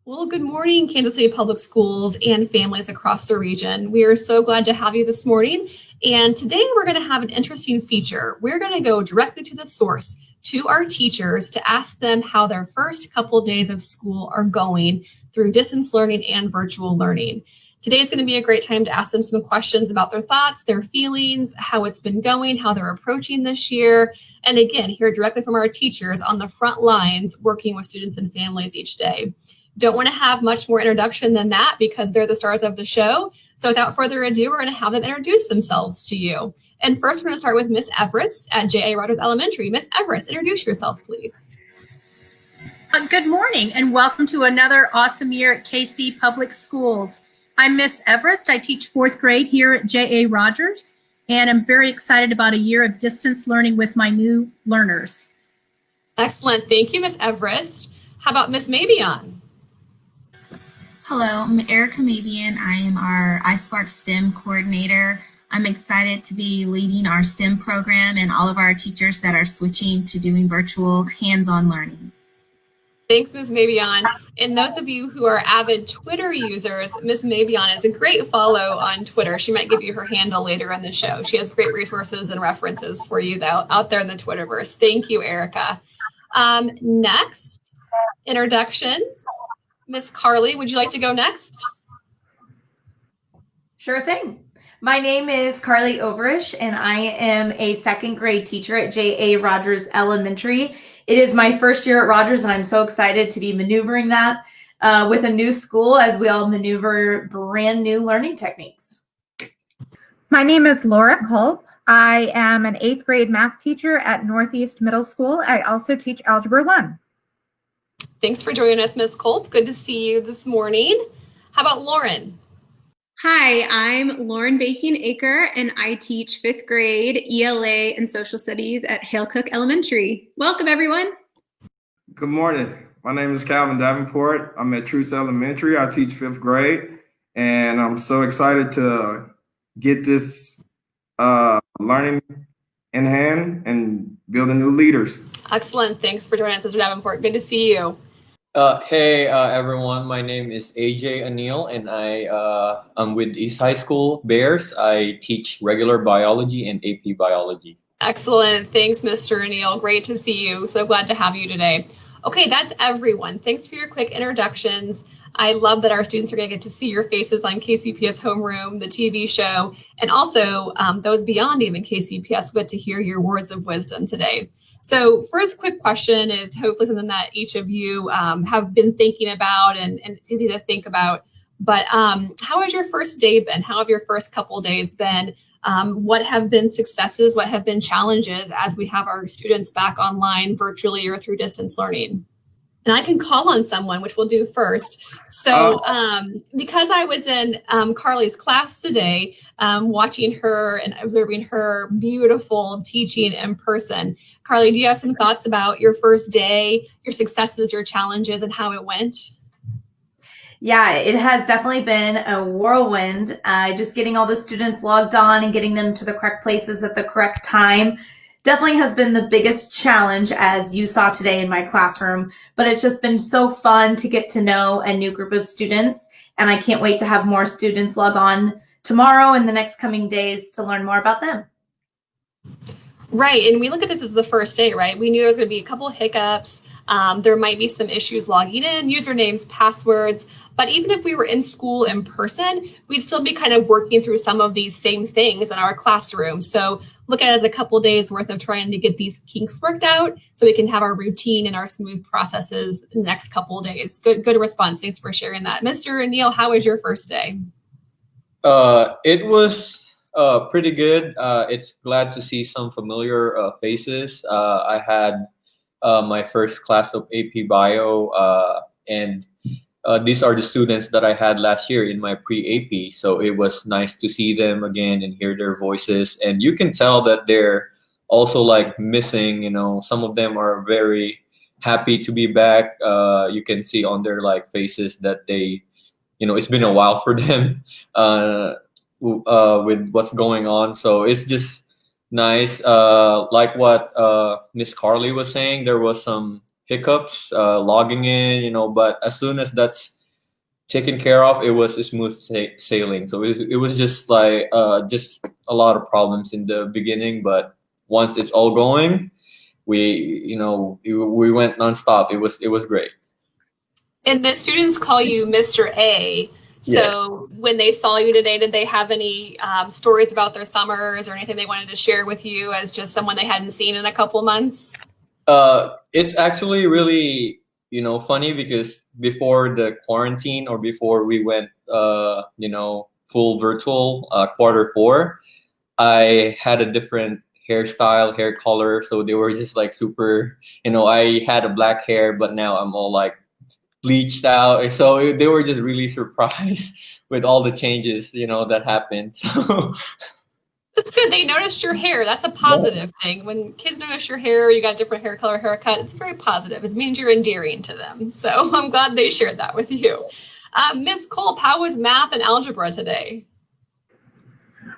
Well, good morning, Kansas City Public Schools and families across the region. We are so glad to have you this morning. And today we're going to have an interesting feature. We're going to go directly to the source, to our teachers, to ask them how their first couple days of school are going through distance learning and virtual learning. Today is going to be a great time to ask them some questions about their thoughts, their feelings, how it's been going, how they're approaching this year. And again, hear directly from our teachers on the front lines working with students and families each day. Don't want to have much more introduction than that because they're the stars of the show. So without further ado, we're going to have them introduce themselves to you. And first, we're going to start with Miss Everest at J.A. Rogers Elementary. Miss Everest, introduce yourself, please. Good morning and welcome to another awesome year at KC Public Schools. I'm Miss Everest. I teach fourth grade here at J.A. Rogers, and I'm very excited about a year of distance learning with my new learners. Excellent. Thank you, Miss Everest. How about Miss Mabion? Hello, I'm Erica Mabian. I am our iSpark STEM coordinator. I'm excited to be leading our STEM program and all of our teachers that are switching to doing virtual hands-on learning. Thanks, Ms. Mabion. And those of you who are avid Twitter users, Ms. Mabion is a great follow on Twitter. She might give you her handle later in the show. She has great resources and references for you though, out there in the Twitterverse. Thank you, Erica. Next, introductions. Miss Carly, would you like to go next? Sure thing. My name is Carly Overish, and I am a second grade teacher at J.A. Rogers Elementary. It is my first year at Rogers, and I'm so excited to be maneuvering that with a new school as we all maneuver brand new learning techniques. My name is Laura Culp. I am an 8th grade math teacher at Northeast Middle School. I also teach Algebra 1. Thanks for joining us, Ms. Culp. Good to see you this morning. How about Lauren? Hi, I'm Lauren Bacon-Aker, and I teach 5th grade ELA and Social Studies at Hale Cook Elementary. Welcome, everyone. Good morning. My name is Calvin Davenport. I'm at Truce Elementary. I teach 5th grade, and I'm so excited to get this learning in hand and building new leaders. Excellent. Thanks for joining us, Mr. Davenport. Good to see you. Hey everyone, my name is ONeill, and I'm with East High School Bears. I teach regular biology and AP biology. Excellent. Thanks, Mr. O'Neill. Great to see you. So glad to have you today. Okay, that's everyone. Thanks for your quick introductions. I love that our students are going to get to see your faces on KCPS Homeroom, the TV show, and also those beyond even KCPS get to hear your words of wisdom today. So first quick question is hopefully something that each of you have been thinking about, and it's easy to think about. But how has your first day been? How have your first couple days been? What have been successes? What have been challenges as we have our students back online virtually or through distance learning? And I can call on someone, which we'll do first. So because I was in Carly's class today, watching her and observing her beautiful teaching in person. Carly, do you have some thoughts about your first day, your successes, your challenges, and how it went? Yeah, it has definitely been a whirlwind. Just getting all the students logged on and getting them to the correct places at the correct time definitely has been the biggest challenge, as you saw today in my classroom. But it's just been so fun to get to know a new group of students, and I can't wait to have more students log on tomorrow and the next coming days to learn more about them. Right, and we look at this as the first day, right? We knew there was going to be a couple of hiccups. There might be some issues logging in, usernames, passwords, but even if we were in school in person, we'd still be kind of working through some of these same things in our classroom. So look at it as a couple days worth of trying to get these kinks worked out so we can have our routine and our smooth processes the next couple of days. Good response. Thanks for sharing that. Mr. O'Neill, how was your first day? It was pretty good. It's glad to see some familiar faces. I had my first class of AP Bio, and these are the students that I had last year in my pre-AP. So it was nice to see them again and hear their voices. And you can tell that they're also like missing, some of them are very happy to be back. You can see on their like faces that they, it's been a while for them with what's going on. So it's just nice. Like what Miss Carly was saying, there was some hiccups logging in, but as soon as that's taken care of, it was a smooth sailing. So it was just like just a lot of problems in the beginning, but once it's all going, we went nonstop. It was great. And the students call you Mr. A. So when they saw you today, did they have any stories about their summers or anything they wanted to share with you as just someone they hadn't seen in a couple months? It's actually really, funny because before the quarantine or before we went, full virtual, Q4, I had a different hairstyle, hair color. So they were just like super, I had a black hair, but now I'm all like bleached out. And so they were just really surprised with all the changes, that happened. So that's good. They noticed your hair. That's a positive thing. When kids notice your hair, you got a different hair color, haircut, it's very positive. It means you're endearing to them. So I'm glad they shared that with you. Miss Culp, how was math and algebra today?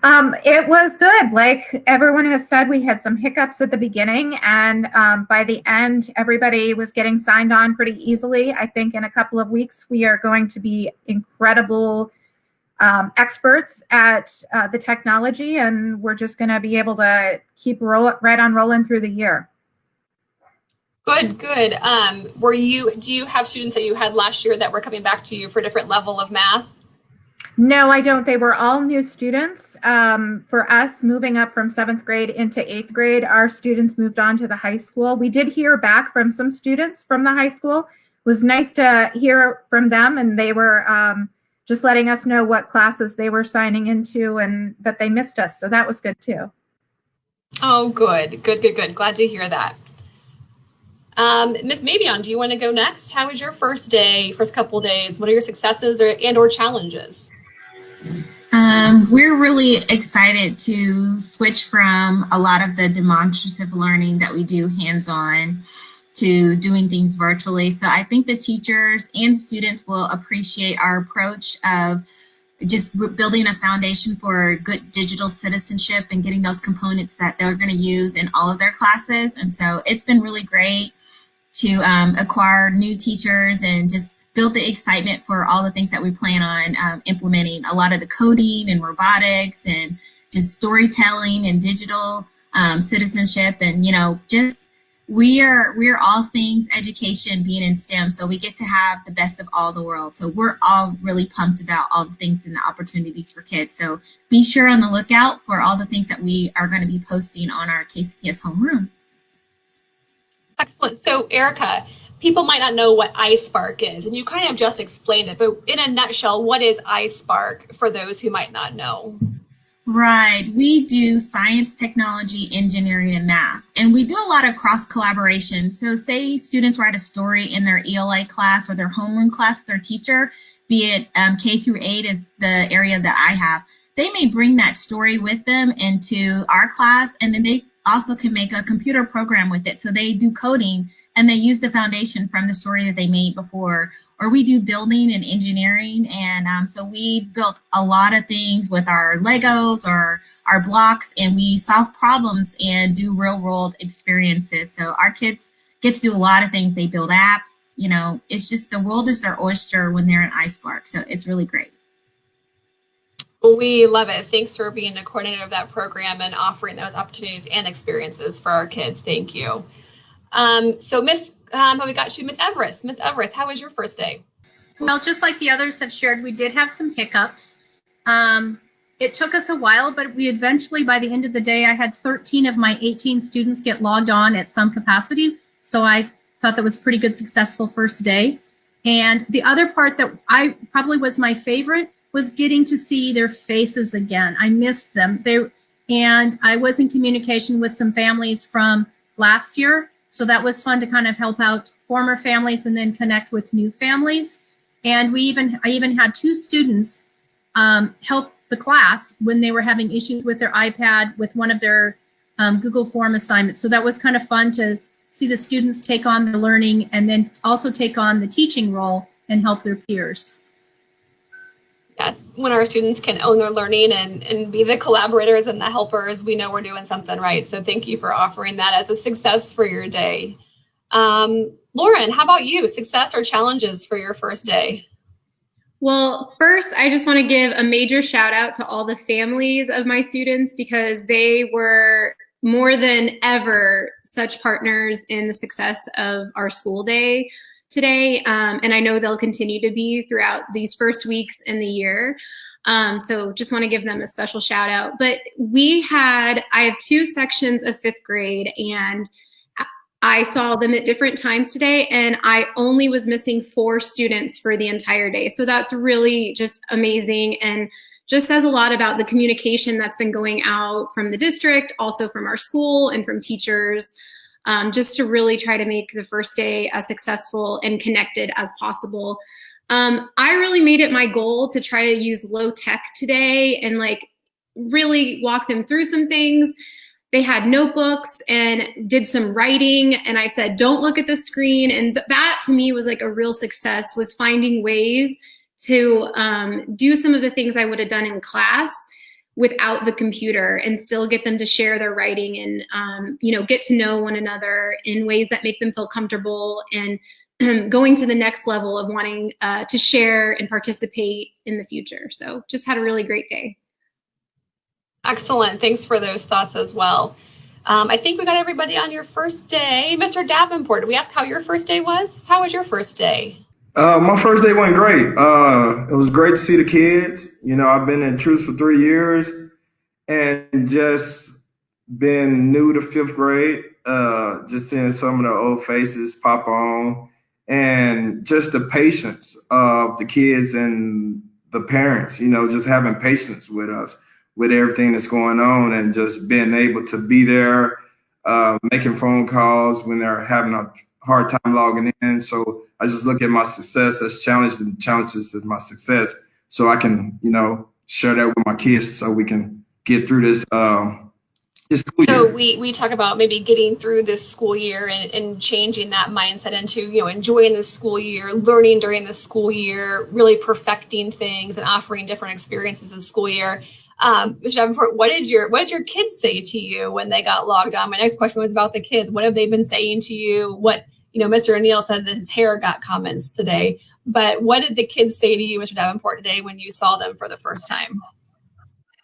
It was good. Like everyone has said, we had some hiccups at the beginning, and by the end, everybody was getting signed on pretty easily. I think in a couple of weeks, we are going to be incredible experts at the technology, and we're just going to be able to keep right on rolling through the year. Good. Do you have students that you had last year that were coming back to you for a different level of math? No, I don't. They were all new students. For us, moving up from 7th grade into 8th grade, our students moved on to the high school. We did hear back from some students from the high school. It was nice to hear from them, and they were just letting us know what classes they were signing into and that they missed us. So that was good too. Oh, good. Glad to hear that. Miss Mabion, do you want to go next? How was your first day, first couple of days? What are your successes or challenges? We're really excited to switch from a lot of the demonstrative learning that we do hands-on to doing things virtually. So I think the teachers and students will appreciate our approach of just building a foundation for good digital citizenship and getting those components that they're going to use in all of their classes. And so it's been really great to acquire new teachers and just build the excitement for all the things that we plan on implementing. A lot of the coding and robotics and just storytelling and digital citizenship, and just we're all things education being in STEM, so we get to have the best of all the world. So we're all really pumped about all the things and the opportunities for kids. So be sure on the lookout for all the things that we are going to be posting on our KCPS Homeroom. Excellent. So Erica, people might not know what iSpark is, and you kind of just explained it, but in a nutshell, what is iSpark for those who might not know? Right. We do science, technology, engineering, and math. And we do a lot of cross collaboration. So say students write a story in their ELA class or their homeroom class with their teacher, be it K through 8 is the area that I have. They may bring that story with them into our class, and then they also can make a computer program with it. So they do coding and they use the foundation from the story that they made before. Or we do building and engineering. And so we built a lot of things with our Legos or our blocks, and we solve problems and do real world experiences. So our kids get to do a lot of things. They build apps, it's just the world is their oyster when they're in iSpark. So it's really great. We love it. Thanks for being a coordinator of that program and offering those opportunities and experiences for our kids. Thank you. So Miss, we got you, Miss Everest. Miss Everest, how was your first day? Well, just like the others have shared, we did have some hiccups. It took us a while, but we eventually, by the end of the day, I had 13 of my 18 students get logged on at some capacity. So I thought that was a pretty good, successful first day. And the other part that I probably was my favorite was getting to see their faces again. I missed them. And I was in communication with some families from last year. So that was fun to kind of help out former families and then connect with new families. And I even had 2 students help the class when they were having issues with their iPad with one of their Google Form assignments. So that was kind of fun to see the students take on the learning and then also take on the teaching role and help their peers. Yes, when our students can own their learning and be the collaborators and the helpers, we know we're doing something right. So thank you for offering that as a success for your day. Lauren, how about you? Success or challenges for your first day? Well, first, I just want to give a major shout out to all the families of my students because they were more than ever such partners in the success of our school day today. And I know they'll continue to be throughout these first weeks in the year. So just want to give them a special shout out. But I have 2 sections of 5th grade, and I saw them at different times today, and I only was missing 4 students for the entire day. So that's really just amazing and just says a lot about the communication that's been going out from the district, also from our school and from teachers, just to really try to make the first day as successful and connected as possible. I really made it my goal to try to use low tech today and like really walk them through some things. They had notebooks and did some writing, and I said, don't look at the screen. And that to me was like a real success, was finding ways to do some of the things I would have done in class without the computer and still get them to share their writing and get to know one another in ways that make them feel comfortable and going to the next level of wanting to share and participate in the future. So just had a really great day. Excellent. Thanks for those thoughts as well. I think we got everybody on your first day. Mr. Davenport, did we ask how your first day was? How was your first day? My first day went great. It was great to see the kids. I've been in Truth for 3 years and just been new to 5th grade, just seeing some of the old faces pop on and just the patience of the kids and the parents, just having patience with us, with everything that's going on, and just being able to be there, making phone calls when they're having a hard time logging in. So I just look at my success as challenge and challenges as my success, so I can, share that with my kids so we can get through this school so year. we talk about maybe getting through this school year and changing that mindset into, enjoying the school year, learning during the school year, really perfecting things and offering different experiences in the school year. Mr. Davenport, what did your kids say to you when they got logged on? My next question was about the kids. What have they been saying to you? What, Mr. ONeill said that his hair got comments today, but what did the kids say to you, Mr. Davenport, today when you saw them for the first time?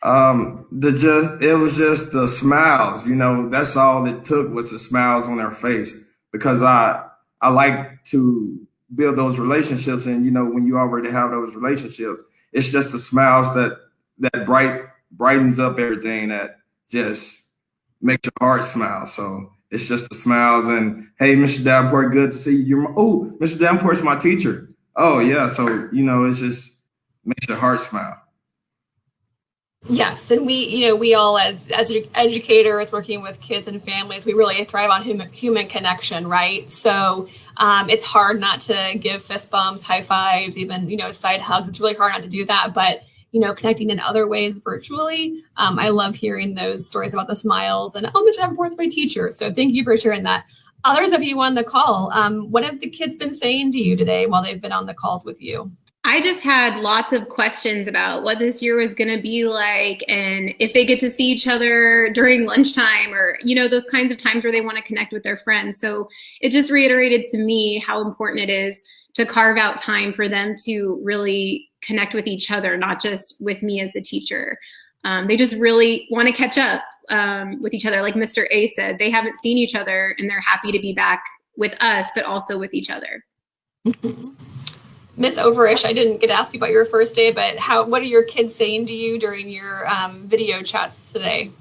It was just the smiles, that's all it took, was the smiles on their face, because I like to build those relationships. And, when you already have those relationships, it's just the smiles that brightens up everything, that just makes your heart smile. So it's just the smiles. And hey, Mr. Davenport, good to see you. Mr. Davenport's my teacher. Oh yeah. So, it's just makes your heart smile. Yes, and we all as educators working with kids and families, we really thrive on human connection, right? So it's hard not to give fist bumps, high fives, even side hugs. It's really hard not to do that, but connecting in other ways virtually. I love hearing those stories about the smiles and, Mr. Davenport's my teacher. So thank you for sharing that. Others of you on the call, what have the kids been saying to you today while they've been on the calls with you? I just had lots of questions about what this year was going to be like, and if they get to see each other during lunchtime, or, those kinds of times where they want to connect with their friends. So it just reiterated to me how important it is to carve out time for them to really connect with each other, not just with me as the teacher. They just really want to catch up with each other. Like Mr. A said, they haven't seen each other and they're happy to be back with us, but also with each other. Miss Overish, I didn't get to ask you about your first day, but what are your kids saying to you during your video chats today?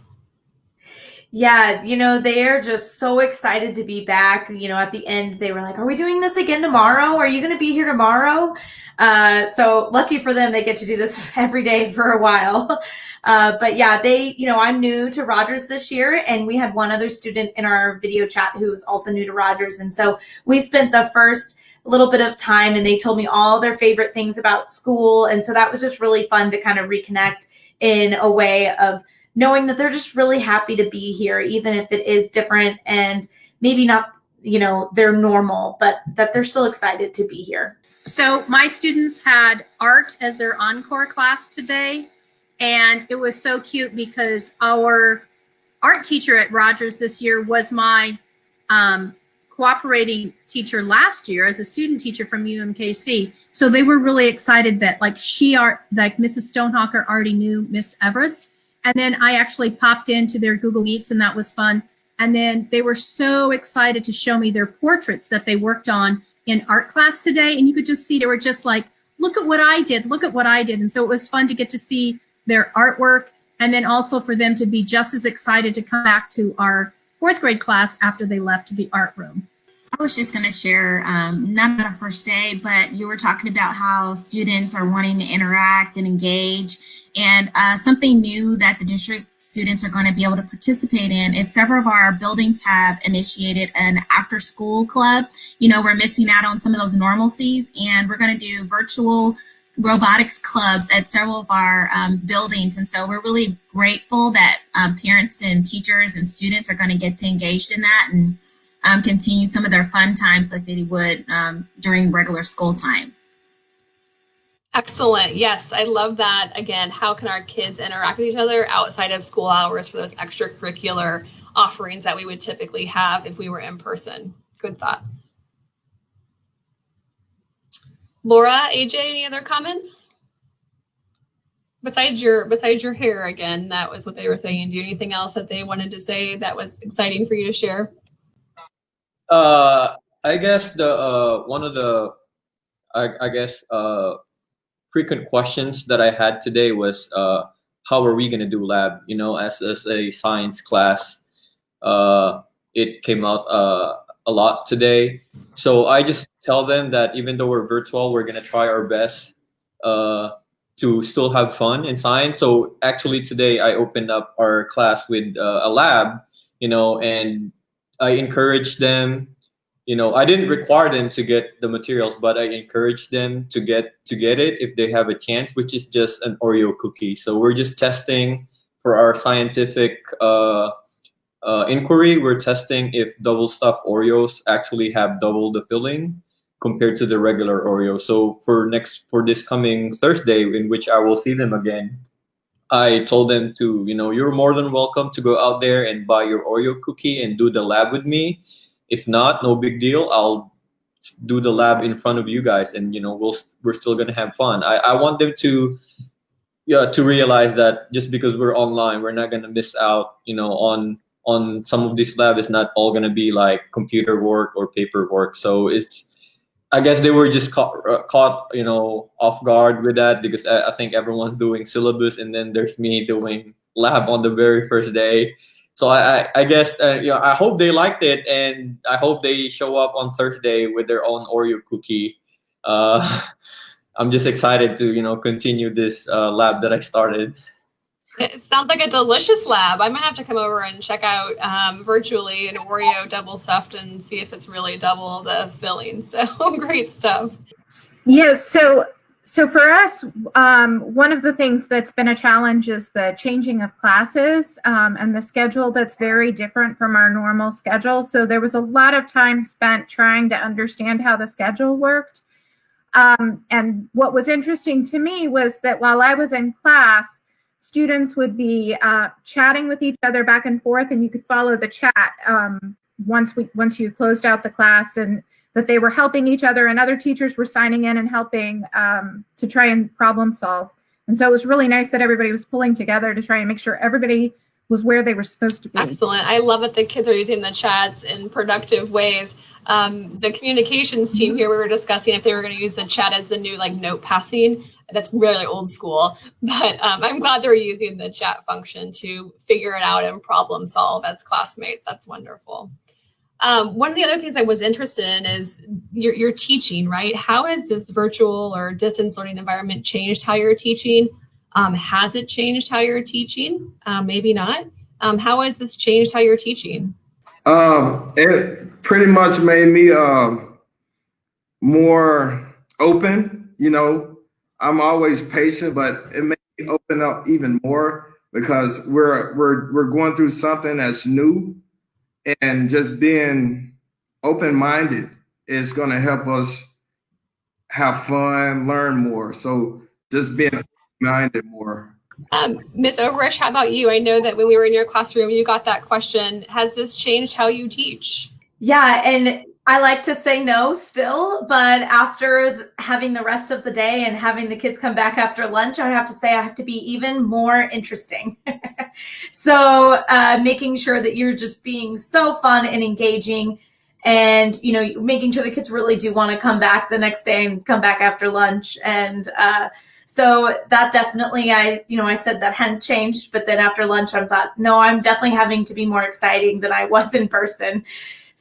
Yeah, they are just so excited to be back. At the end, they were like, are we doing this again tomorrow? Are you going to be here tomorrow? So lucky for them, they get to do this every day for a while. But yeah, I'm new to Rogers this year, and we had one other student in our video chat who's also new to Rogers. And so we spent the first little bit of time, and they told me all their favorite things about school. And so that was just really fun to kind of reconnect in a way of knowing that they're just really happy to be here, even if it is different and maybe not, their normal, but that they're still excited to be here. So my students had art as their encore class today, and it was so cute because our art teacher at Rogers this year was my cooperating teacher last year as a student teacher from UMKC. So they were really excited that like Mrs. Stonehawker already knew Miss Everest. And then I actually popped into their Google Meets and that was fun. And then they were so excited to show me their portraits that they worked on in art class today. And you could just see they were just like, look at what I did, look at what I did. And so it was fun to get to see their artwork and then also for them to be just as excited to come back to our 4th grade class after they left the art room. I was just going to share, not on our first day, but you were talking about how students are wanting to interact and engage. And something new that the district students are going to be able to participate in is several of our buildings have initiated an after-school club. You know, we're missing out on some of those normalcies, and we're going to do virtual robotics clubs at several of our buildings. And so we're really grateful that parents and teachers and students are going to get to engage in that and continue some of their fun times like they would during regular school time. Excellent. Yes, I love that. Again, how can our kids interact with each other outside of school hours for those extracurricular offerings that we would typically have if we were in person? Good thoughts. Laura, AJ, any other comments? Besides your hair, again, that was what they were saying. Do you have anything else that they wanted to say that was exciting for you to share? I guess the one of the frequent questions that I had today was how are we going to do lab? You know, as a science class, it came out a lot today. So I just tell them that even though we're virtual, we're going to try our best to still have fun in science. So actually today I opened up our class with a lab, you know, and I encouraged them. You know, I didn't require them to get the materials, but I encouraged them to get it if they have a chance, which is just an Oreo cookie. So we're just testing for our scientific inquiry. We're testing if double stuffed Oreos actually have double the filling compared to the regular Oreo. So for this coming Thursday, in which I will see them again, I told them to, you know, you're more than welcome to go out there and buy your Oreo cookie and do the lab with me. If not, no big deal. I'll do the lab in front of you guys, and you know we're still gonna have fun. I want them to realize that just because we're online, we're not gonna miss out. You know, on some of this lab. It's not all gonna be like computer work or paperwork. So I guess they were just caught you know off guard with that because I think everyone's doing syllabus, and then there's me doing lab on the very first day. So I guess you know, I hope they liked it, and I hope they show up on Thursday with their own Oreo cookie. I'm just excited to you know continue this lab that I started. It sounds like a delicious lab. I might have to come over and check out virtually an Oreo double stuffed and see if it's really double the filling. So great stuff. Yes. So for us, one of the things that's been a challenge is the changing of classes and the schedule that's very different from our normal schedule. So there was a lot of time spent trying to understand how the schedule worked. And what was interesting to me was that while I was in class, students would be chatting with each other back and forth, and you could follow the chat once you closed out the class, and that they were helping each other, and other teachers were signing in and helping to try and problem solve. And so it was really nice that everybody was pulling together to try and make sure everybody was where they were supposed to be. Excellent. I love that the kids are using the chats in productive ways. The communications team here, we were discussing if they were going to use the chat as the new like note passing. That's really old school, but I'm glad they're using the chat function to figure it out and problem solve as classmates. That's wonderful. One of the other things I was interested in is your teaching, right? How has this virtual or distance learning environment changed how you're teaching? Has it changed how you're teaching? Maybe not. How has this changed how you're teaching? It pretty much made me more open. You know, I'm always patient, but it made me open up even more because we're going through something that's new. And just being open-minded is going to help us have fun, learn more. So just being open-minded more. Ms. Overish, how about you? I know that when we were in your classroom, you got that question. Has this changed how you teach? Yeah, and I like to say no still, but after having the rest of the day and having the kids come back after lunch, I have to say I have to be even more interesting. So making sure that you're just being so fun and engaging, and making sure the kids really do want to come back the next day and come back after lunch. And so that definitely, I said that hadn't changed, but then after lunch I thought, no, I'm definitely having to be more exciting than I was in person.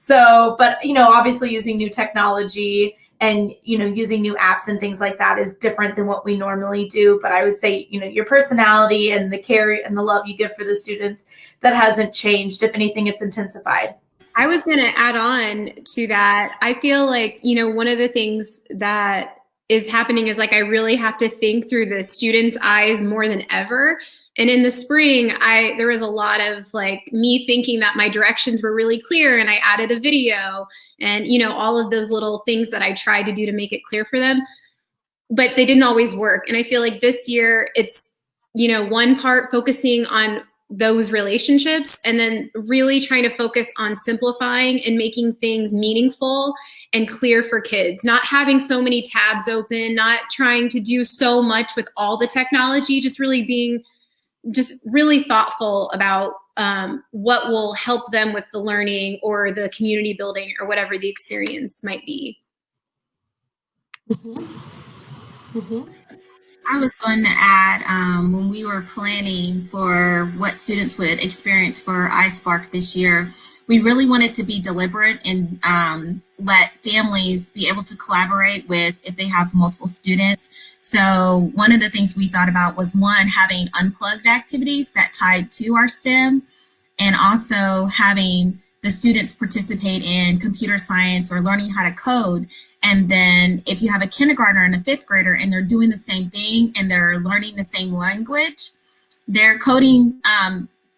So, but obviously using new technology and using new apps and things like that is different than what we normally do. But I would say your personality and the care and the love you give for the students, that hasn't changed. If anything, it's intensified. I was going to add on to that. I feel like, one of the things that is happening is like I really have to think through the students' eyes more than ever. And in the spring, there was a lot of like me thinking that my directions were really clear, and I added a video and, all of those little things that I tried to do to make it clear for them, but they didn't always work. And I feel like this year it's, one part focusing on those relationships and then really trying to focus on simplifying and making things meaningful and clear for kids, not having so many tabs open, not trying to do so much with all the technology, just really being really thoughtful about what will help them with the learning or the community building or whatever the experience might be. Mm-hmm. Mm-hmm. I was going to add, when we were planning for what students would experience for iSpark this year, we really wanted to be deliberate and let families be able to collaborate with if they have multiple students. So one of the things we thought about was, one, having unplugged activities that tied to our STEM, and also having the students participate in computer science or learning how to code. And then if you have a kindergartner and a fifth grader and they're doing the same thing and they're learning the same language, their coding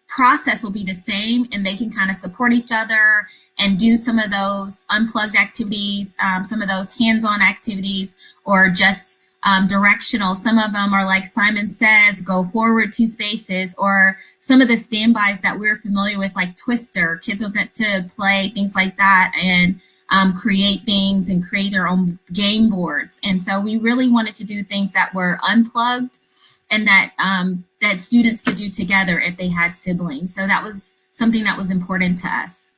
process will be the same, and they can kind of support each other and do some of those unplugged activities, some of those hands-on activities, or just directional. Some of them are like Simon says, go forward 2 spaces, or some of the standbys that we're familiar with, like Twister. Kids will get to play things like that and create things and create their own game boards. And so we really wanted to do things that were unplugged and that that students could do together if they had siblings. So that was something that was important to us.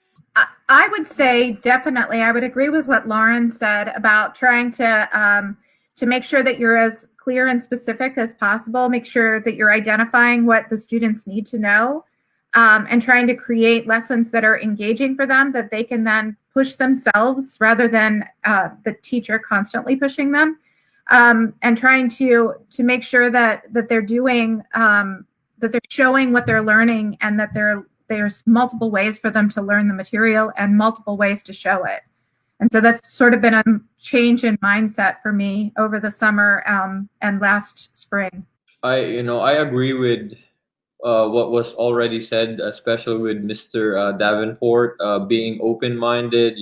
I would say definitely, I would agree with what Lauren said about trying to make sure that you're as clear and specific as possible, make sure that you're identifying what the students need to know, and trying to create lessons that are engaging for them, that they can then push themselves rather than the teacher constantly pushing them. And trying to make sure that they're doing, that they're showing what they're learning, and that there's multiple ways for them to learn the material and multiple ways to show it. And so that's sort of been a change in mindset for me over the summer and last spring. I agree with what was already said, especially with Mr. Davenport, being open-minded,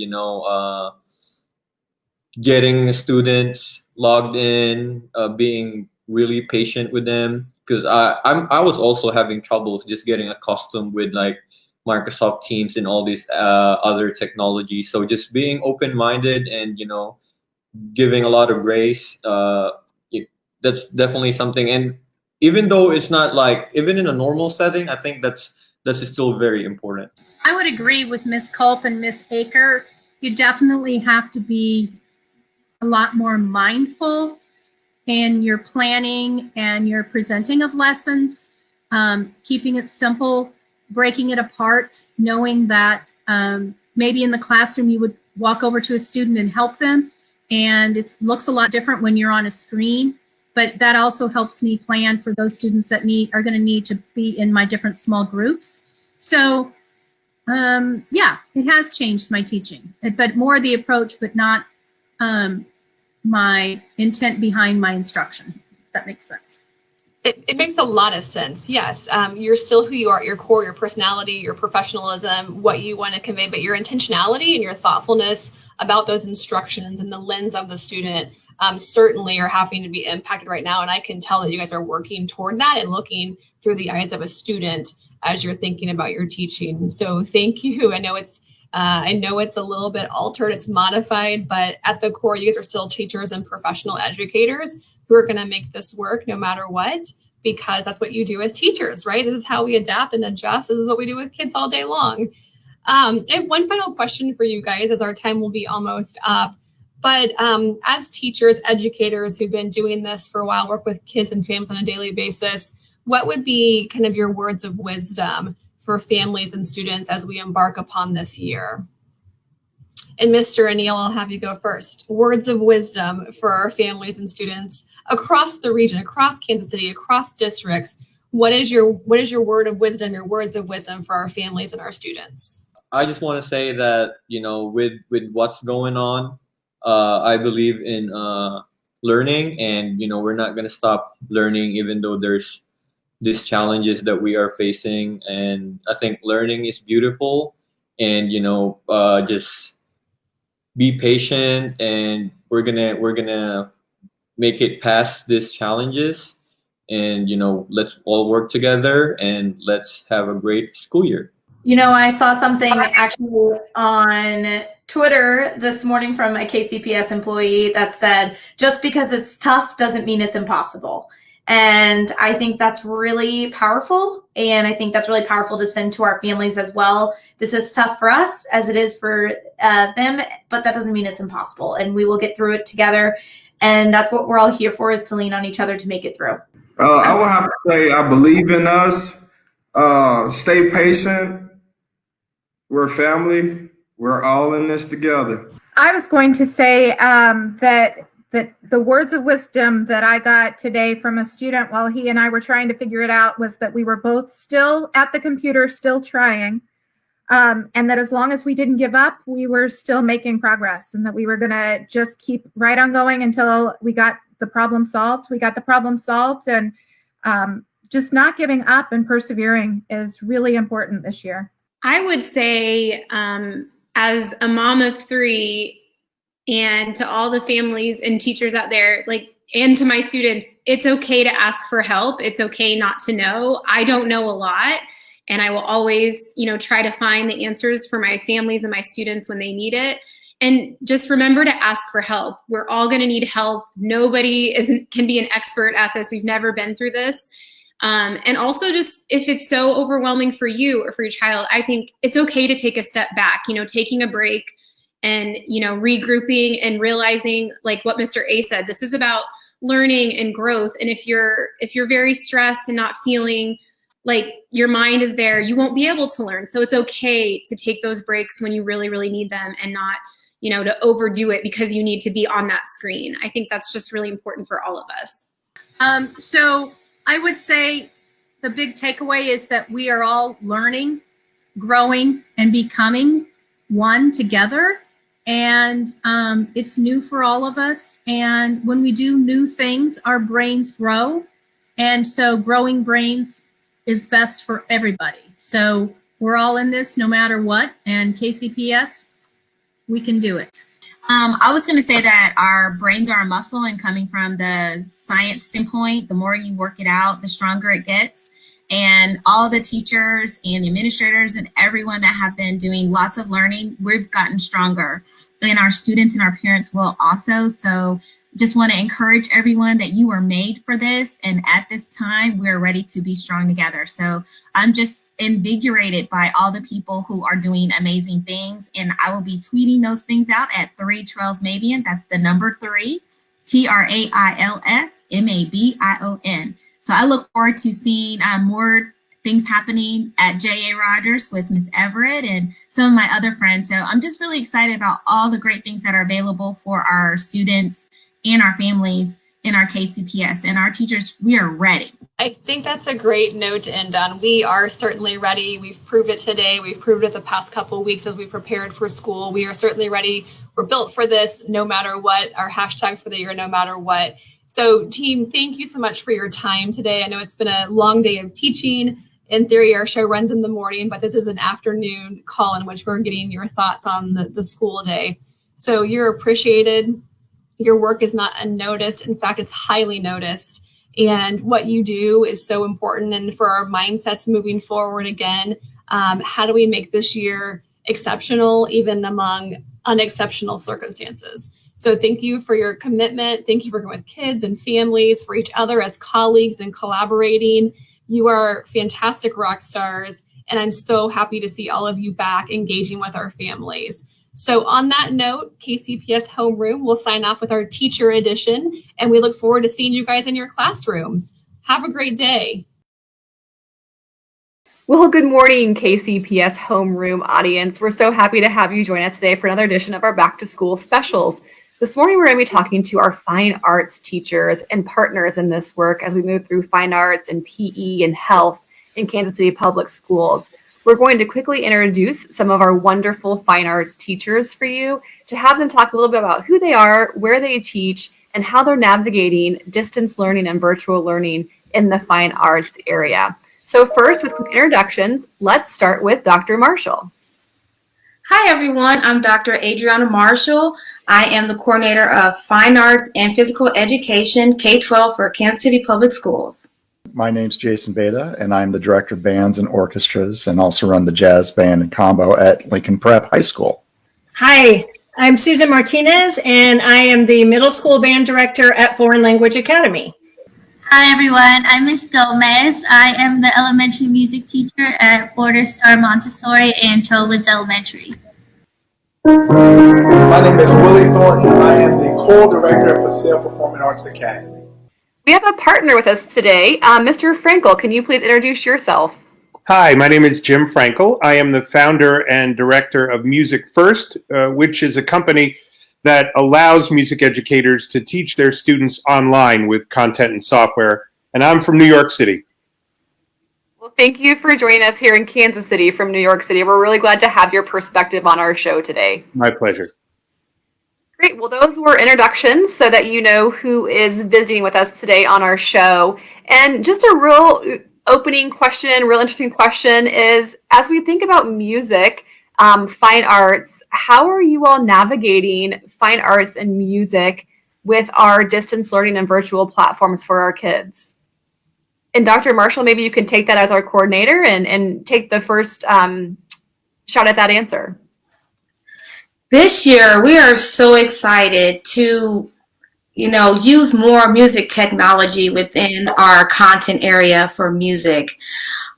getting students logged in, being really patient with them, because I was also having troubles just getting accustomed with like Microsoft Teams and all these other technologies. So just being open-minded and giving a lot of grace, that's definitely something. And even though it's not like, even in a normal setting, I think that's still very important. I would agree with Ms. Culp and Ms. Aker. You definitely have to be a lot more mindful in your planning and your presenting of lessons, keeping it simple, breaking it apart, knowing that maybe in the classroom you would walk over to a student and help them, and it looks a lot different when you're on a screen. But that also helps me plan for those students that are going to need to be in my different small groups. So yeah, it has changed my teaching, but more the approach, but not my intent behind my instruction, if that makes sense. It makes a lot of sense. Yes. You're still who you are, your core, your personality, your professionalism, what you want to convey, but your intentionality and your thoughtfulness about those instructions and the lens of the student certainly are having to be impacted right now. And I can tell that you guys are working toward that and looking through the eyes of a student as you're thinking about your teaching. So thank you. I know it's I know it's a little bit altered, it's modified, but at the core, you guys are still teachers and professional educators who are going to make this work no matter what, because that's what you do as teachers, right? This is how we adapt and adjust. This is what we do with kids all day long. I have one final question for you guys, as our time will be almost up. But as teachers, educators who've been doing this for a while, work with kids and families on a daily basis, what would be kind of your words of wisdom for families and students as we embark upon this year? And Mr. ONeill, I'll have you go first. Words of wisdom for our families and students across the region, across Kansas City, across districts. What is your word of wisdom, your words of wisdom for our families and our students? I just want to say that, with what's going on, I believe in learning, and we're not going to stop learning even though there's these challenges that we are facing. And I think learning is beautiful, and just be patient, and we're gonna make it past these challenges, and let's all work together, and let's have a great school year. I saw something actually on Twitter this morning from a KCPS employee that said, just because it's tough doesn't mean it's impossible. And I think that's really powerful. And I think that's really powerful to send to our families as well. This is tough for us as it is for them, but that doesn't mean it's impossible. And we will get through it together. And that's what we're all here for, is to lean on each other to make it through. I will have to say, I believe in us. Stay patient. We're family. We're all in this together. I was going to say that the words of wisdom that I got today from a student while he and I were trying to figure it out was that we were both still at the computer, still trying, and that as long as we didn't give up, we were still making progress, and that we were going to just keep right on going until we got the problem solved. We got the problem solved, and just not giving up and persevering is really important this year. I would say, as a mom of 3, and to all the families and teachers out there, and to my students, it's okay to ask for help. It's okay not to know. I don't know a lot, and I will always, try to find the answers for my families and my students when they need it. And just remember to ask for help. We're all going to need help. Nobody can be an expert at this. We've never been through this. And also, just if it's so overwhelming for you or for your child, I think it's okay to take a step back, taking a break and, regrouping and realizing, like what Mr. A said, this is about learning and growth. And if you're very stressed and not feeling like your mind is there, you won't be able to learn. So it's okay to take those breaks when you really, really need them, and not, to overdo it because you need to be on that screen. I think that's just really important for all of us. So I would say the big takeaway is that we are all learning, growing, and becoming one together. And it's new for all of us. And when we do new things, our brains grow. And so growing brains is best for everybody. So we're all in this no matter what. And KCPS, we can do it. I was going to say that our brains are a muscle, and coming from the science standpoint, the more you work it out, the stronger it gets. And all the teachers and the administrators and everyone that have been doing lots of learning, we've gotten stronger. And our students and our parents will also. So just want to encourage everyone that you were made for this. And at this time, we're ready to be strong together. So I'm just invigorated by all the people who are doing amazing things. And I will be tweeting those things out at 3 Trails Mabion. That's the number 3, TRAILS MABION. So I look forward to seeing more things happening at J.A. Rogers with Ms. Everett and some of my other friends. So I'm just really excited about all the great things that are available for our students and our families in our KCPS. And our teachers, we are ready. I think that's a great note to end on. We are certainly ready. We've proved it today. We've proved it the past couple of weeks as we prepared for school. We are certainly ready. We're built for this no matter what. Our hashtag for the year, no matter what. So team, thank you so much for your time today. I know it's been a long day of teaching. In theory, our show runs in the morning, but this is an afternoon call in which we're getting your thoughts on the school day. So you're appreciated. Your work is not unnoticed. In fact, it's highly noticed. And what you do is so important. And for our mindsets moving forward again, how do we make this year exceptional, even among unexceptional circumstances. So thank you for your commitment. Thank you for working with kids and families, for each other as colleagues and collaborating. You are fantastic rock stars, and I'm so happy to see all of you back engaging with our families. So on that note, KCPS Homeroom will sign off with our teacher edition, and we look forward to seeing you guys in your classrooms. Have a great day. Well, good morning, KCPS Homeroom audience. We're so happy to have you join us today for another edition of our Back to School specials. This morning, we're going to be talking to our fine arts teachers and partners in this work as we move through fine arts and PE and health in Kansas City Public Schools. We're going to quickly introduce some of our wonderful fine arts teachers for you to have them talk a little bit about who they are, where they teach, and how they're navigating distance learning and virtual learning in the fine arts area. So first, with quick introductions, let's start with Dr. Marshall. Hi, everyone. I'm Dr. Adriana Marshall. I am the coordinator of Fine Arts and Physical Education, K-12 for Kansas City Public Schools. My name's Jason Beta, and I'm the director of bands and orchestras and also run the jazz band and combo at Lincoln Prep High School. Hi, I'm Susan Martinez, and I am the middle school band director at Foreign Language Academy. Hi everyone, I'm Ms. Gomez. I am the elementary music teacher at Border Star Montessori and Cholwoods Elementary. My name is Willie Thornton. I am the co-director at Paseo Performing Arts Academy. We have a partner with us today. Mr. Frankel, can you please introduce yourself? Hi, my name is Jim Frankel. I am the founder and director of Music First, which is a company that allows music educators to teach their students online with content and software. And I'm from New York City. Well, thank you for joining us here in Kansas City from New York City. We're really glad to have your perspective on our show today. My pleasure. Great. Well, those were introductions so that you know who is visiting with us today on our show. And just a real opening question, real interesting question is, as we think about music, fine arts, how are you all navigating fine arts and music with our distance learning and virtual platforms for our kids? And Dr. Marshall, maybe you can take that as our coordinator and take the first shot at that answer. This year, we are so excited to, use more music technology within our content area for music.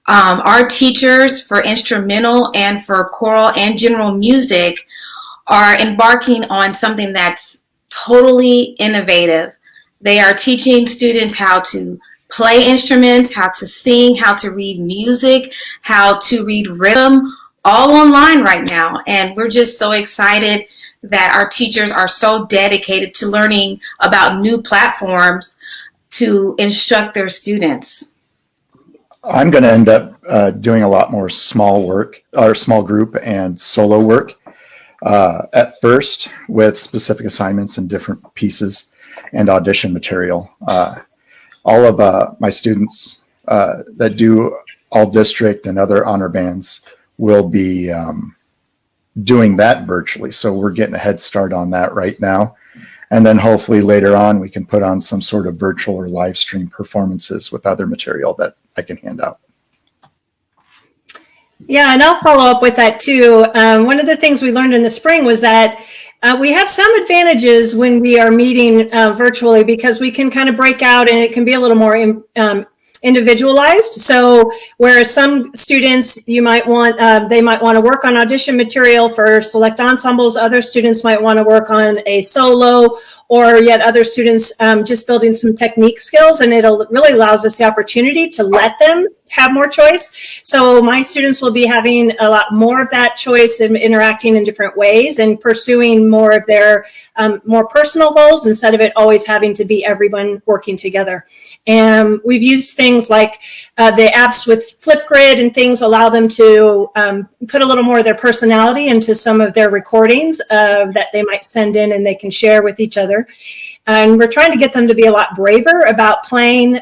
Our teachers for instrumental and for choral and general music are embarking on something that's totally innovative. They are teaching students how to play instruments, how to sing, how to read music, how to read rhythm, all online right now. And we're just so excited that our teachers are so dedicated to learning about new platforms to instruct their students. I'm going to end up doing a lot more small work, or small group and solo work at first with specific assignments and different pieces and audition material. All of my students that do all district and other honor bands will be doing that virtually. So we're getting a head start on that right now. And then hopefully later on, we can put on some sort of virtual or live stream performances with other material that I can hand out. Yeah, and I'll follow up with that too. One of the things we learned in the spring was that we have some advantages when we are meeting virtually because we can kind of break out and it can be a little more individualized. So whereas some students they might want to work on audition material for select ensembles, other students might want to work on a solo, or yet other students just building some technique skills, and it really allows us the opportunity to let them have more choice. So my students will be having a lot more of that choice and interacting in different ways and pursuing more of their more personal goals instead of it always having to be everyone working together. And we've used things like the apps with Flipgrid and things allow them to put a little more of their personality into some of their recordings that they might send in and they can share with each other. And we're trying to get them to be a lot braver about playing,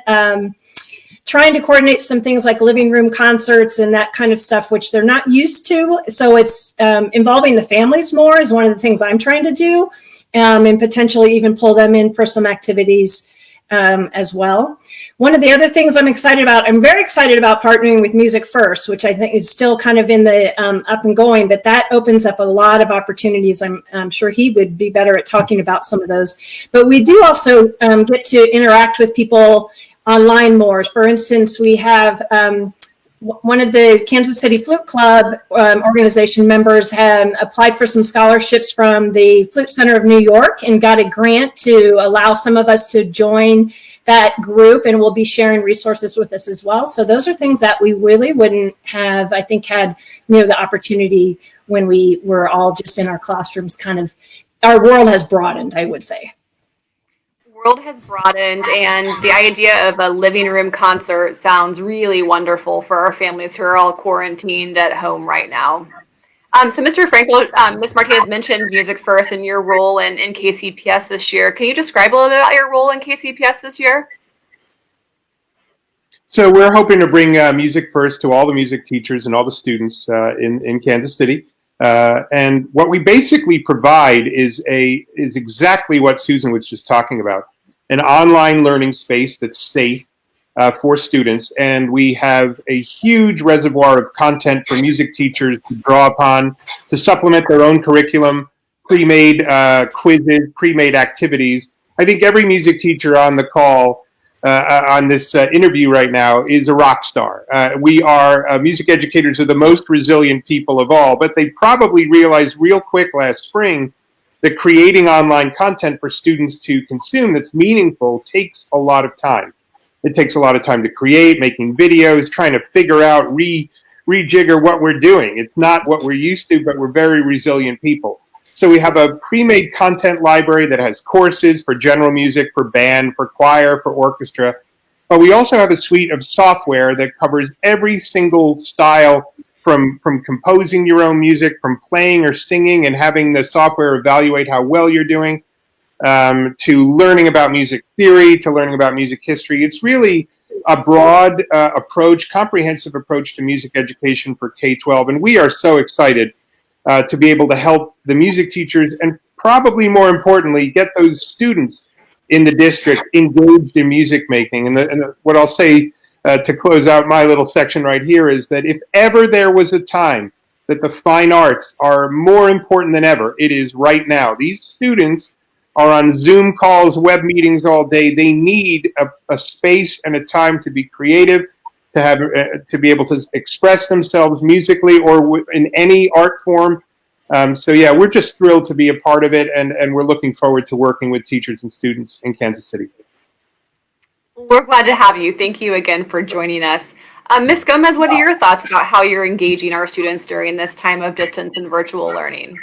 trying to coordinate some things like living room concerts and that kind of stuff, which they're not used to. So it's involving the families more is one of the things I'm trying to do, and potentially even pull them in for some activities as well. One of the other things I'm very excited about partnering with Music First, which I think is still kind of in the up and going, but that opens up a lot of opportunities. I'm sure he would be better at talking about some of those. But we do also get to interact with people online more. For instance, we have one of the Kansas City Flute Club organization members had applied for some scholarships from the Flute Center of New York and got a grant to allow some of us to join that group, and will be sharing resources with us as well. So those are things that we really wouldn't have, I think, had the opportunity when we were all just in our classrooms. Kind of, our world has broadened, I would say. World has broadened, and the idea of a living room concert sounds really wonderful for our families who are all quarantined at home right now. So Mr. Frankel, Ms. Martinez mentioned Music First and your role in KCPS this year. Can you describe a little bit about your role in KCPS this year? So we're hoping to bring Music First to all the music teachers and all the students in Kansas City. And what we basically provide is exactly what Susan was just talking about. An online learning space that's safe for students, and we have a huge reservoir of content for music teachers to draw upon to supplement their own curriculum, pre-made quizzes, pre-made activities. I think every music teacher on the call on this interview right now is a rock star. Music educators are the most resilient people of all, but they probably realized real quick last spring that creating online content for students to consume that's meaningful takes a lot of time. It takes a lot of time to create, making videos, trying to figure out, rejigger what we're doing. It's not what we're used to, but we're very resilient people. So we have a pre-made content library that has courses for general music, for band, for choir, for orchestra. But we also have a suite of software that covers every single style, from composing your own music, from playing or singing and having the software evaluate how well you're doing, to learning about music theory, to learning about music history. It's really a broad approach, comprehensive approach to music education for K-12. And we are so excited to be able to help the music teachers and, probably more importantly, get those students in the district engaged in music making. And what I'll say to close out my little section right here is that if ever there was a time that the fine arts are more important than ever, it is right now. These students are on Zoom calls, web meetings all day. They need a space and a time to be creative, to have to be able to express themselves musically or in any art form. So yeah, we're just thrilled to be a part of it, and we're looking forward to working with teachers and students in Kansas City. We're glad to have you. Thank you again for joining us. Ms. Gomez, what are your thoughts about how you're engaging our students during this time of distance and virtual learning?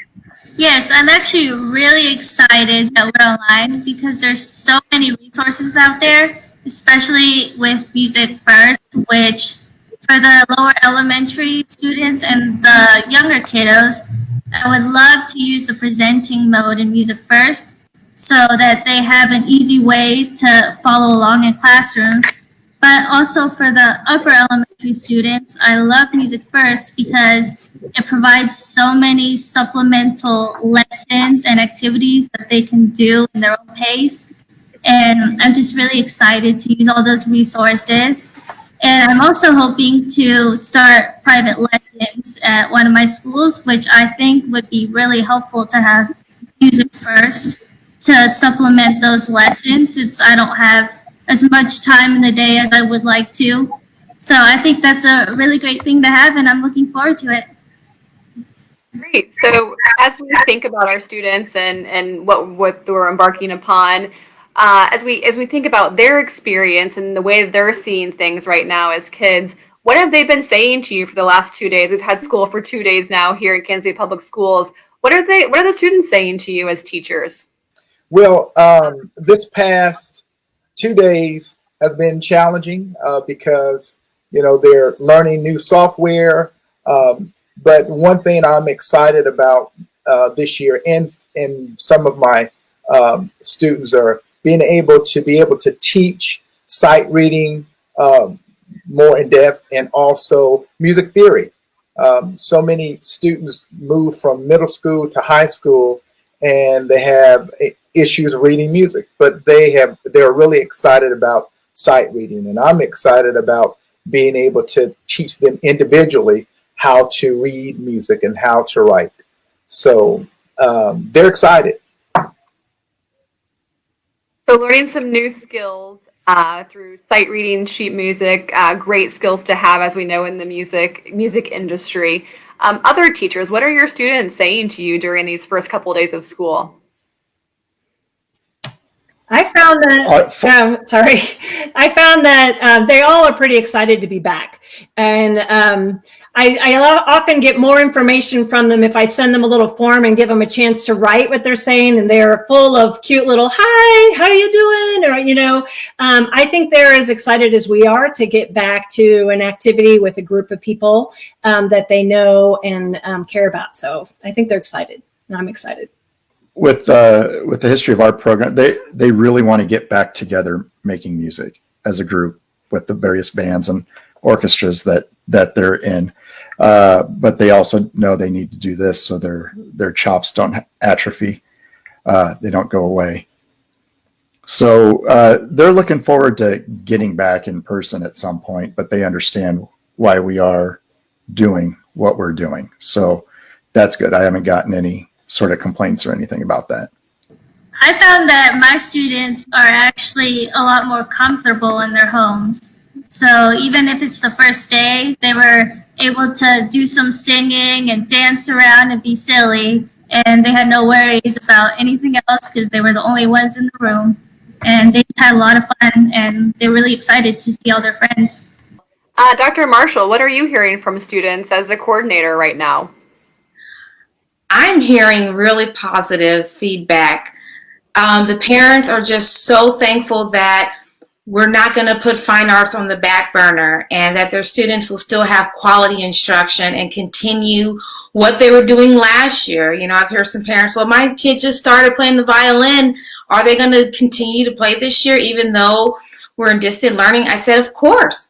Yes, I'm actually really excited that we're online because there's so many resources out there, especially with Music First, which for the lower elementary students and the younger kiddos, I would love to use the presenting mode in Music First so that they have an easy way to follow along in classroom. But also for the upper elementary students, I love Music First because it provides so many supplemental lessons and activities that they can do in their own pace. And I'm just really excited to use all those resources. And I'm also hoping to start private lessons at one of my schools, which I think would be really helpful to have Music First to supplement those lessons, since I don't have as much time in the day as I would like to. So I think that's a really great thing to have, and I'm looking forward to it. Great. So as we think about our students and what we're embarking upon, as we think about their experience and the way they're seeing things right now as kids, what have they been saying to you for the last 2 days? We've had school for 2 days now here in Kansas City Public Schools. What are the students saying to you as teachers? Well, this past 2 days has been challenging because, they're learning new software. But one thing I'm excited about this year, and some of my students, are being able to teach sight reading more in depth, and also music theory. So many students move from middle school to high school, and they have issues reading music, but they're really excited about sight reading, and I'm excited about being able to teach them individually how to read music and how to write. So they're excited. So learning some new skills through sight reading, sheet music, great skills to have, as we know, in the music industry. Other teachers, what are your students saying to you during these first couple of days of school? I found that, I found that they all are pretty excited to be back. And I often get more information from them if I send them a little form and give them a chance to write what they're saying. And they're full of cute little, hi, how you doing? Or, you know, I think they're as excited as we are to get back to an activity with a group of people that they know and care about. So I think they're excited, and I'm excited. With the history of our program, they really want to get back together making music as a group with the various bands and orchestras that they're in. But they also know they need to do this so their chops don't atrophy. They don't go away. So they're looking forward to getting back in person at some point, but they understand why we are doing what we're doing. So that's good. I haven't gotten any sort of complaints or anything about that. I found that my students are actually a lot more comfortable in their homes. So even if it's the first day, they were able to do some singing and dance around and be silly. And they had no worries about anything else because they were the only ones in the room. And they just had a lot of fun, and they're really excited to see all their friends. Dr. Marshall, what are you hearing from students as the coordinator right now? I'm hearing really positive feedback. The parents are just so thankful that we're not going to put fine arts on the back burner, and that their students will still have quality instruction and continue what they were doing last year. You know, I've heard some parents, well, my kid just started playing the violin. Are they going to continue to play this year even though we're in distant learning? I said, of course.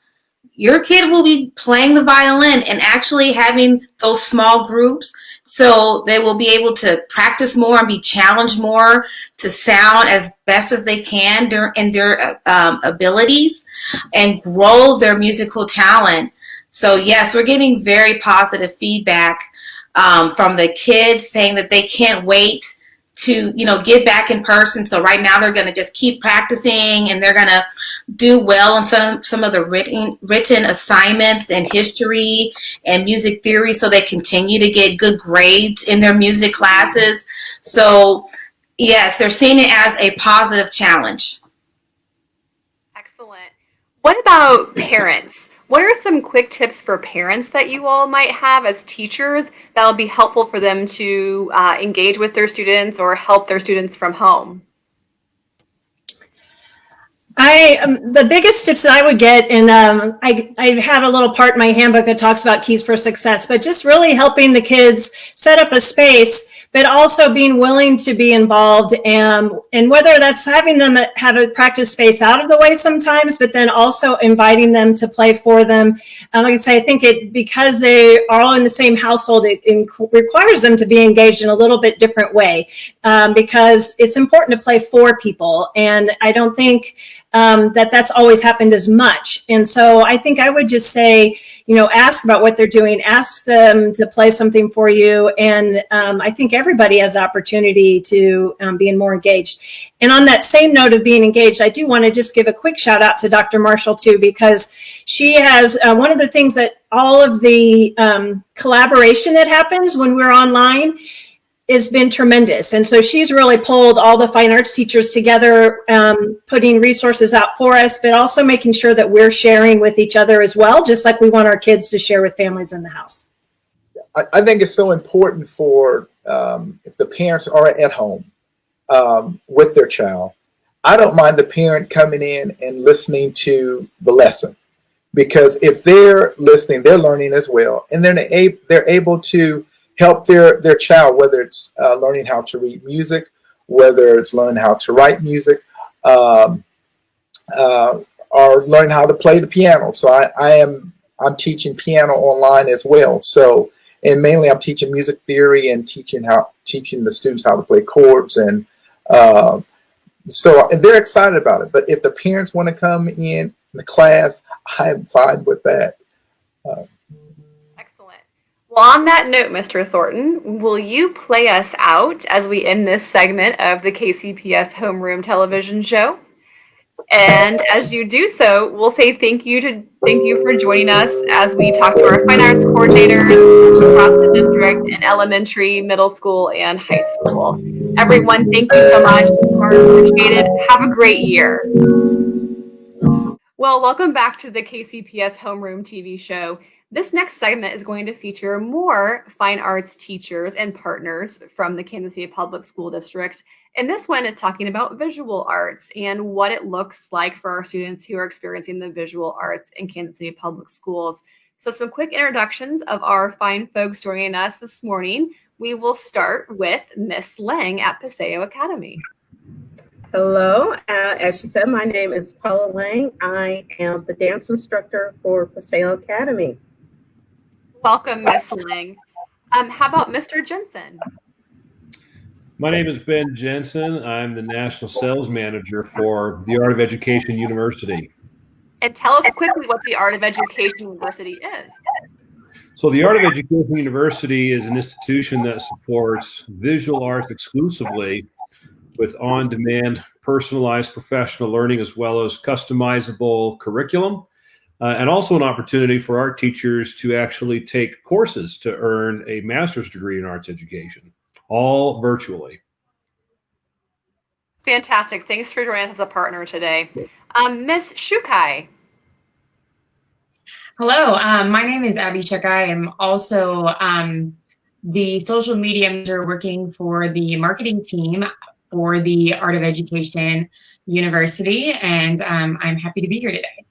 Your kid will be playing the violin and actually having those small groups, so they will be able to practice more and be challenged more to sound as best as they can in their abilities and grow their musical talent. So yes, we're getting very positive feedback from the kids saying that they can't wait to, you know, get back in person. So right now they're going to just keep practicing, and they're going to do well in some of the written assignments in history and music theory, so they continue to get good grades in their music classes. So yes, they're seeing it as a positive challenge. Excellent. What about parents? What are some quick tips for parents that you all might have as teachers that will be helpful for them to engage with their students or help their students from home? The biggest tips that I would get, and I have a little part in my handbook that talks about keys for success, but just really helping the kids set up a space, but also being willing to be involved, and whether that's having them have a practice space out of the way sometimes, but then also inviting them to play for them. Like I say, I think because they are all in the same household, it requires them to be engaged in a little bit different way, because it's important to play for people, and I don't think that's always happened as much. And so I think I would just say, you know, ask about what they're doing, ask them to play something for you. And I think everybody has the opportunity to be more engaged. And on that same note of being engaged, I do want to just give a quick shout out to Dr. Marshall too, because she has one of the things that all of the collaboration that happens when we're online has been tremendous. And so she's really pulled all the fine arts teachers together, putting resources out for us, but also making sure that we're sharing with each other as well, just like we want our kids to share with families in the house. I think it's so important for if the parents are at home with their child, I don't mind the parent coming in and listening to the lesson, because if they're listening, they're learning as well. And then they're able to help their child, whether it's learning how to read music, whether it's learning how to write music, or learn how to play the piano. So I'm teaching piano online as well. So, and mainly I'm teaching music theory and teaching the students how to play chords and So they're excited about it. But if the parents want to come in the class, I'm fine with that. Excellent. Well, on that note, Mr. Thornton, will you play us out as we end this segment of the KCPS Homeroom television show? And as you do so, we'll say thank you for joining us as we talk to our fine arts coordinators across the district in elementary, middle school, and high school. Everyone, thank you so much. Appreciate it. Have a great year. Well, welcome back to the KCPS Homeroom TV show. This next segment is going to feature more fine arts teachers and partners from the Kansas City Public School District. And this one is talking about visual arts and what it looks like for our students who are experiencing the visual arts in Kansas City Public Schools. So some quick introductions of our fine folks joining us this morning. We will start with Miss Lang at Paseo Academy. Hello, as she said, my name is Paula Lang. I am the dance instructor for Paseo Academy. Welcome, Miss Lang. How about Mr. Jensen? My name is Ben Jensen. I'm the National Sales Manager for the Art of Education University. And tell us quickly what the Art of Education University is. So the Art of Education University is an institution that supports visual arts exclusively with on-demand, personalized professional learning, as well as customizable curriculum, and also an opportunity for art teachers to actually take courses to earn a master's degree in arts education, all virtually. Fantastic. Thanks for joining us as a partner today. Miss Shukai. Hello, my name is Abby Shukai. I'm also the social media manager working for the marketing team for the Art of Education University, and I'm happy to be here today.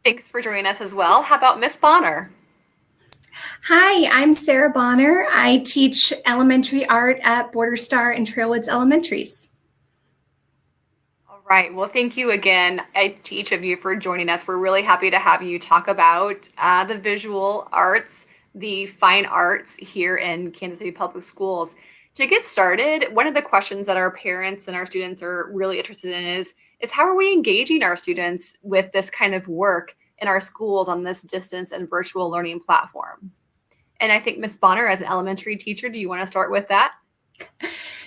Thanks for joining us as well. How about Miss Bonner? Hi, I'm Sarah Bonner. I teach elementary art at Border Star and Trailwoods Elementaries. All right. Well, thank you again to each of you for joining us. We're really happy to have you talk about the visual arts, the fine arts here in Kansas City Public Schools. To get started, one of the questions that our parents and our students are really interested in is how are we engaging our students with this kind of work in our schools on this distance and virtual learning platform? And I think Ms. Bonner, as an elementary teacher, do you want to start with that?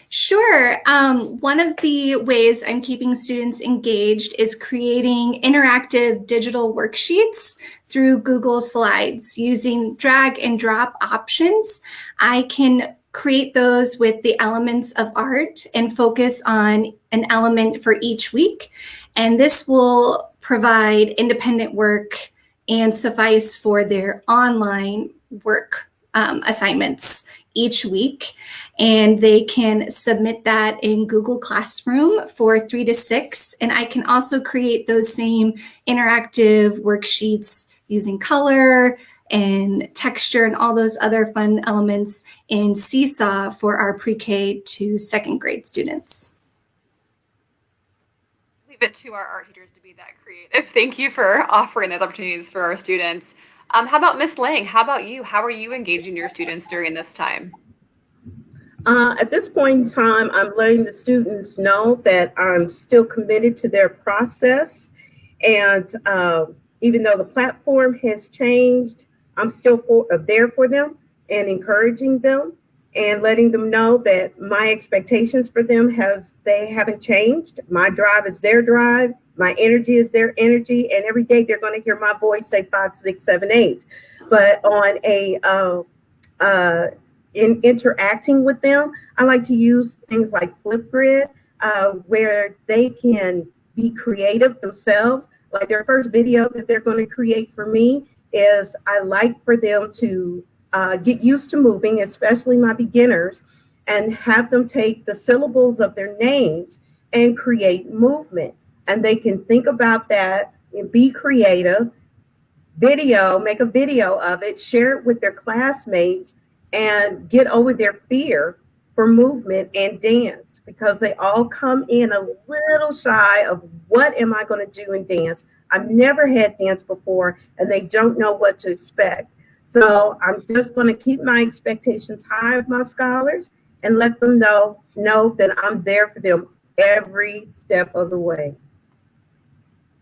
Sure. One of the ways I'm keeping students engaged is creating interactive digital worksheets through Google Slides. Using drag and drop options, I can create those with the elements of art and focus on an element for each week. And this will provide independent work and suffice for their online work assignments each week. And they can submit that in Google Classroom for 3 to 6. And I can also create those same interactive worksheets using color and texture and all those other fun elements in Seesaw for our pre-K to second grade students. Leave it to our art teachers to be that creative. Thank you for offering those opportunities for our students. How about Miss Lang? How about you? How are you engaging your students during this time? At this point in time, I'm letting the students know that I'm still committed to their process. And even though the platform has changed, I'm still there for them and encouraging them and letting them know that my expectations for them haven't changed. My drive is their drive. My energy is their energy. And every day they're going to hear my voice say 5, 6, 7, 8. But on in interacting with them, I like to use things like Flipgrid, where they can be creative themselves. Like their first video that they're going to create for me is I like for them to get used to moving, especially my beginners, and have them take the syllables of their names and create movement. And they can think about that and be creative, make a video of it, share it with their classmates, and get over their fear for movement and dance, because they all come in a little shy of what am I going to do in dance. I've never had dance before, and they don't know what to expect. So I'm just going to keep my expectations high of my scholars and let them know that I'm there for them every step of the way.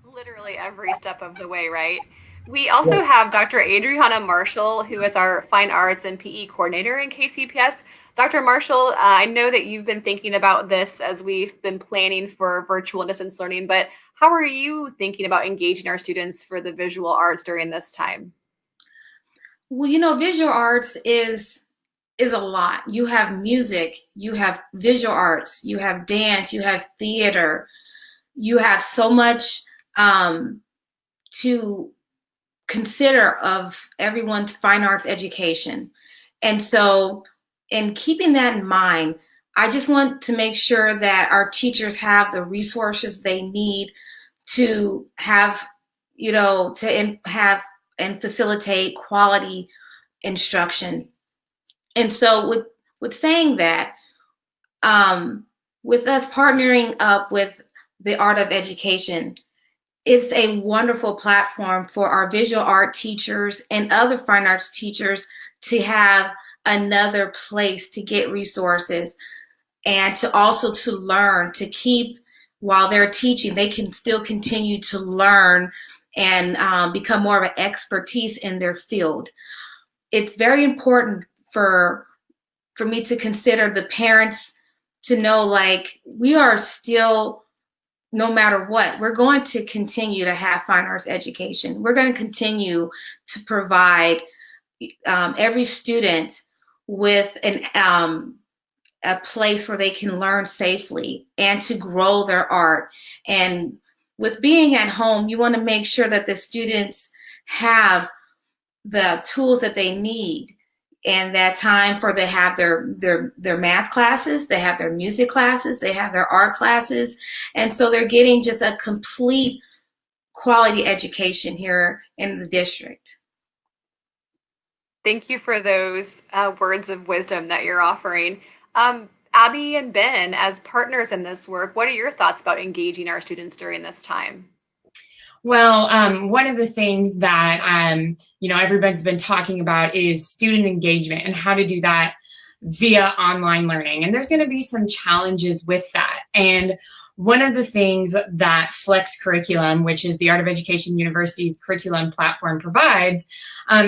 Literally every step of the way, right? We also have Dr. Adriana Marshall, who is our Fine Arts and PE coordinator in KCPS. Dr. Marshall, I know that you've been thinking about this as we've been planning for virtual and distance learning, but how are you thinking about engaging our students for the visual arts during this time? Well, you know, visual arts is a lot. You have music, you have visual arts, you have dance, you have theater, you have so much to consider of everyone's fine arts education. And so in keeping that in mind, I just want to make sure that our teachers have the resources they need to have, you know, to have and facilitate quality instruction. And so with saying that, with us partnering up with the Art of Education, it's a wonderful platform for our visual art teachers and other fine arts teachers to have another place to get resources and to also to learn, to keep, while they're teaching, they can still continue to learn and become more of an expertise in their field. It's very important for me to consider the parents to know, like, we are still, no matter what, we're going to continue to have fine arts education. We're going to continue to provide every student with a place where they can learn safely and to grow their art. And with being at home, you want to make sure that the students have the tools that they need and that time for they have their math classes, they have their music classes, they have their art classes. And so they're getting just a complete quality education here in the district. Thank you for those words of wisdom that you're offering. Abby and Ben, as partners in this work, what are your thoughts about engaging our students during this time? Well, one of the things that, you know, everybody's been talking about is student engagement and how to do that via online learning. And there's going to be some challenges with that. And one of the things that Flex Curriculum, which is the Art of Education University's curriculum platform, provides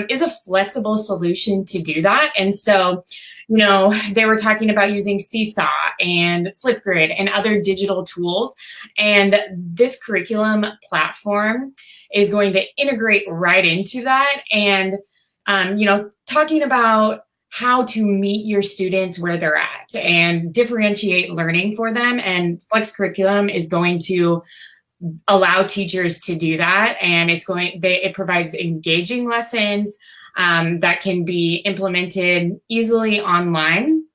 is a flexible solution to do that. And so, you know, they were talking about using Seesaw and Flipgrid and other digital tools. And this curriculum platform is going to integrate right into that. And, you know, talking about how to meet your students where they're at and differentiate learning for them. And Flex Curriculum is going to allow teachers to do that. And it provides engaging lessons that can be implemented easily online.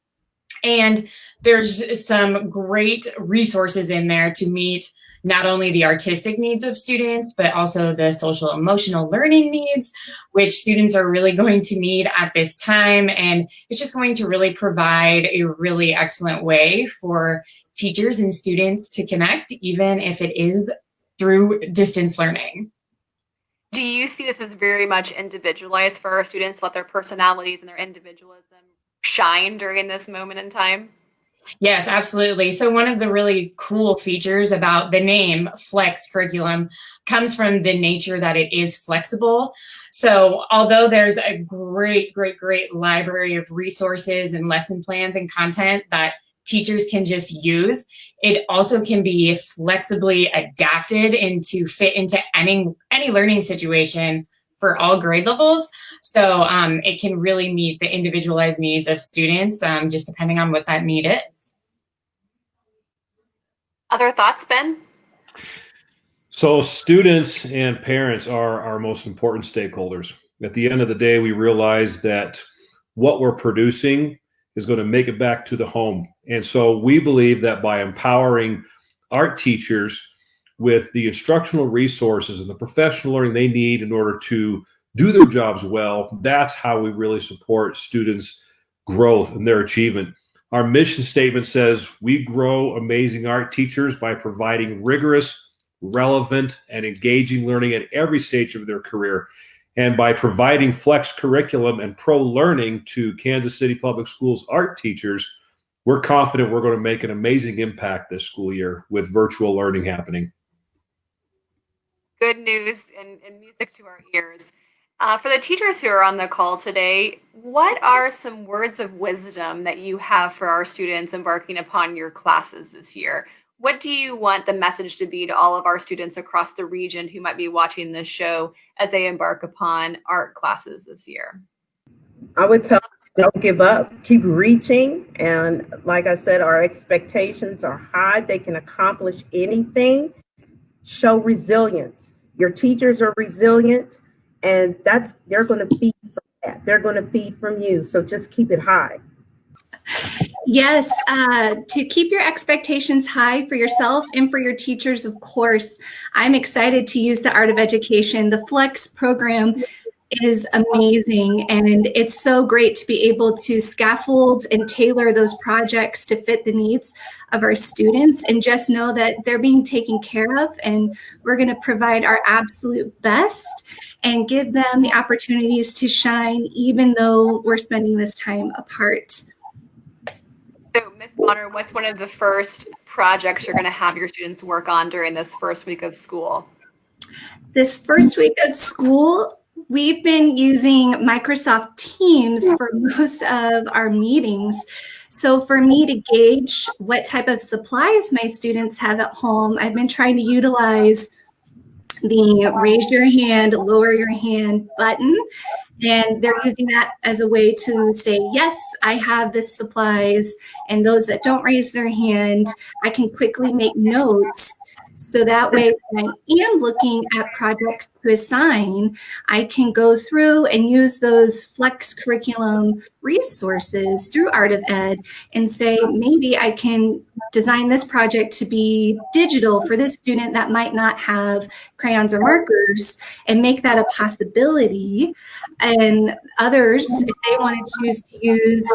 And there's some great resources in there to meet not only the artistic needs of students, but also the social emotional learning needs, which students are really going to need at this time. And it's just going to really provide a really excellent way for teachers and students to connect, even if it is through distance learning. Do you see this as very much individualized for our students, let their personalities and their individualism shine during this moment in time? Yes, absolutely. So one of the really cool features about the name Flex Curriculum comes from the nature that it is flexible. So although there's a great library of resources and lesson plans and content that teachers can just use, it also can be flexibly adapted into fit into any learning situation for all grade levels. So it can really meet the individualized needs of students, just depending on what that need is. Other thoughts, Ben? So students and parents are our most important stakeholders. At the end of the day, we realize that what we're producing is going to make it back to the home. And so we believe that by empowering art teachers with the instructional resources and the professional learning they need in order to do their jobs well, that's how we really support students' growth and their achievement. Our mission statement says we grow amazing art teachers by providing rigorous, relevant, and engaging learning at every stage of their career. And by providing flex curriculum and pro learning to Kansas City Public Schools art teachers, we're confident we're going to make an amazing impact this school year with virtual learning happening. Good news and music to our ears. For the teachers who are on the call today, what are some words of wisdom that you have for our students embarking upon your classes this year? What do you want the message to be to all of our students across the region who might be watching this show as they embark upon art classes this year? I would tell them, don't give up, keep reaching. And like I said, our expectations are high. They can accomplish anything. Show resilience. Your teachers are resilient, and they're going to feed from that. They're going to feed from you. So just keep it high. Yes, to keep your expectations high for yourself and for your teachers, of course. I'm excited to use the Art of Education. The Flex program is amazing, and it's so great to be able to scaffold and tailor those projects to fit the needs of our students, and just know that they're being taken care of, and we're going to provide our absolute best and give them the opportunities to shine even though we're spending this time apart. So, Ms. Bonner, what's one of the first projects you're going to have your students work on during this first week of school? This first week of school, we've been using Microsoft Teams for most of our meetings. So for me to gauge what type of supplies my students have at home, I've been trying to utilize the raise your hand, lower your hand button. And they're using that as a way to say, yes, I have this supplies. And those that don't raise their hand, I can quickly make notes. So that way, when I am looking at projects to assign, I can go through and use those flex curriculum resources through Art of Ed and say, maybe I can design this project to be digital for this student that might not have crayons or markers, and make that a possibility. And others, if they want to choose to use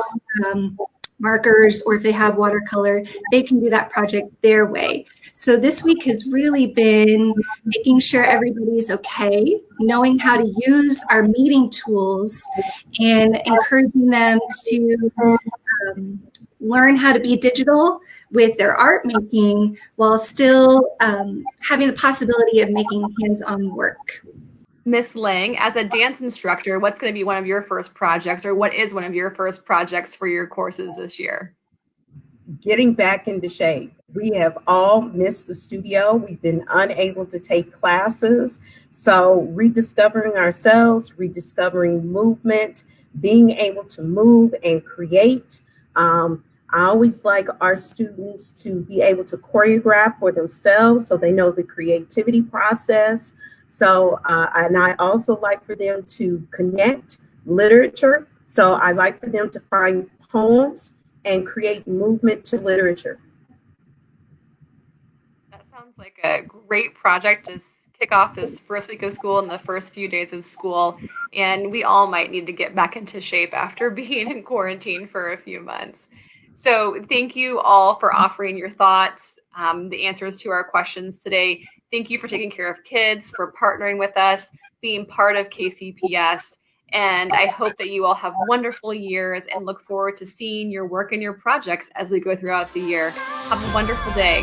markers, or if they have watercolor, they can do that project their way. So this week has really been making sure everybody's okay, knowing how to use our meeting tools, and encouraging them to learn how to be digital with their art making while still having the possibility of making hands-on work. Miss Lang, as a dance instructor, what's going to be one of your first projects, or what is one of your first projects for your courses this year? Getting back into shape. We have all missed the studio. We've been unable to take classes. So rediscovering ourselves, rediscovering movement, being able to move and create. I always like our students to be able to choreograph for themselves so they know the creativity process. So, and I also like for them to connect literature. So I like for them to find poems and create movement to literature. That sounds like a great project to kick off this first week of school and the first few days of school. And we all might need to get back into shape after being in quarantine for a few months. So thank you all for offering your thoughts, the answers to our questions today. Thank you for taking care of kids, for partnering with us, being part of KCPS. And I hope that you all have wonderful years and look forward to seeing your work and your projects as we go throughout the year. Have a wonderful day.